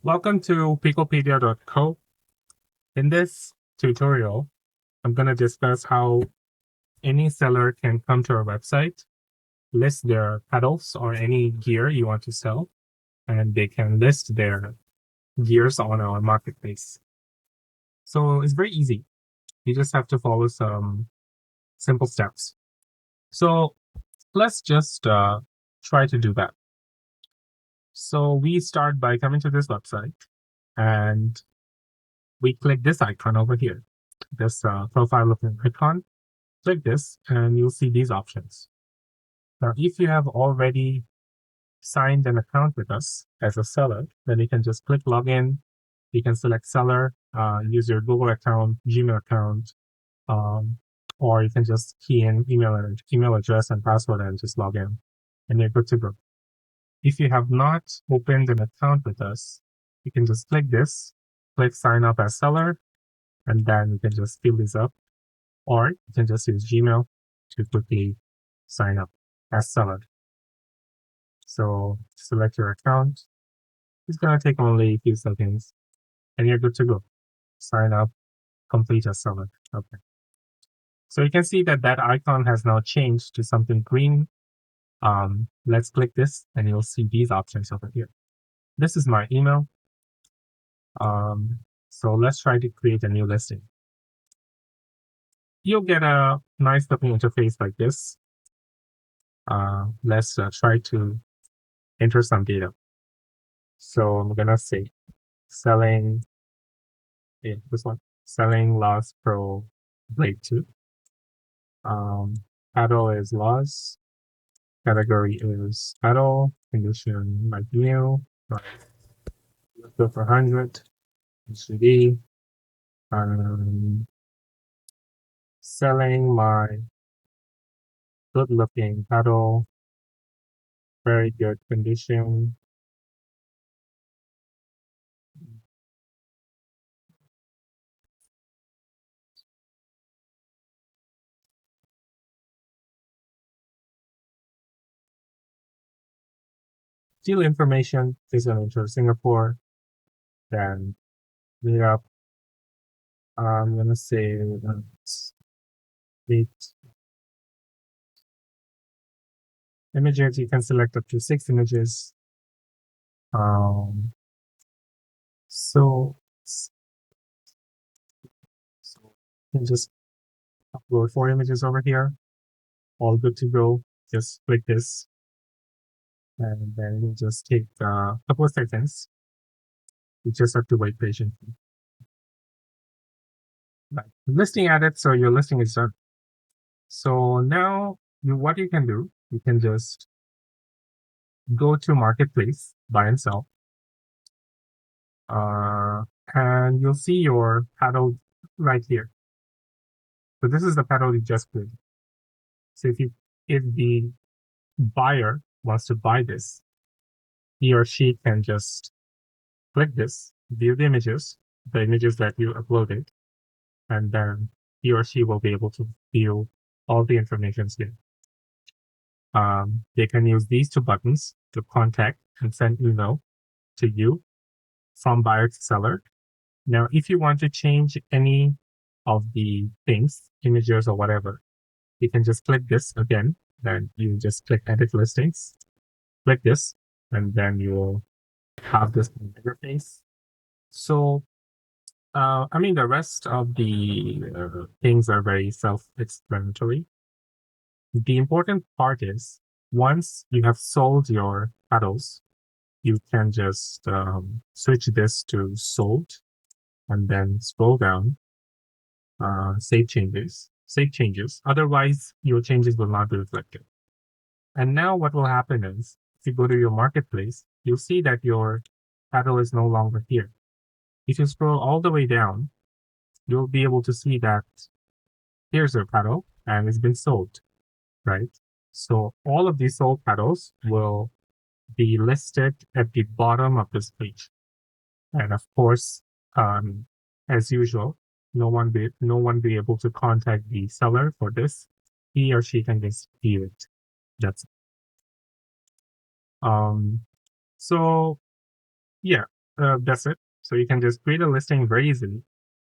Welcome to picklepedia.co. In this tutorial, I'm going to discuss how any seller can come to our website, list their pedals or any gear you want to sell, and they can list their gears on our marketplace. So it's very easy. You just have to follow some simple steps. So let's just try to do that. So we start by coming to this website and we click this icon over here, this profile looking icon. Click this and you'll see these options. Now, if you have already signed an account with us as a seller, then you can just click login. You can select seller, use your Google account, Gmail account, or you can just key in email address and password and just log in, and you're good to go. If you have not opened an account with us, you can just click this, click sign up as seller, and then you can just fill this up, or you can just use Gmail to quickly sign up as seller. So select your account. It's going to take only a few seconds and you're good to go. Sign up, complete as seller. Okay. So you can see that that icon has now changed to something green. Let's click this and you'll see these options over here. This is my email. So let's try to create a new listing. You'll get a nice looking interface like this. Let's try to enter some data. So I'm gonna say selling, this one, selling Laws Pro Blade 2. Paddle is Laws. Category is paddle. Condition like new. Right. Go for 100. HDD. Selling my good looking paddle. Very good condition. Deal information is going to enter Singapore. Then meet up. I'm gonna say meet images. You can select up to 6 images. So you can just upload 4 images over here. All good to go. Just click this, and then it'll just take a couple of seconds. You just have to wait patiently. Right. Listing added, so your listing is done. So now what you can do, you can just go to marketplace, buy and sell, and you'll see your paddle right here. So this is the paddle you just clicked. So if the buyer wants to buy this, he or she can just click this, view the images that you uploaded, and then he or she will be able to view all the information here. They can use these 2 buttons to contact and send email to you from buyer to seller. Now, if you want to change any of the things, images or whatever, you can just click this again. Then you just click edit listings, click this, and then you will have this interface. So, I mean, the rest of the things are very self-explanatory. The important part is once you have sold your paddles, you can just switch this to sold and then scroll down, save changes. Otherwise, your changes will not be reflected. And now what will happen is, if you go to your marketplace, you'll see that your paddle is no longer here. If you scroll all the way down, you'll be able to see that here's your paddle and it's been sold, right? So all of these sold paddles will be listed at the bottom of this page. And of course, as usual, no one be able to contact the seller for this. He or she can just view it. That's it. So yeah, that's it. So you can just create a listing very easily.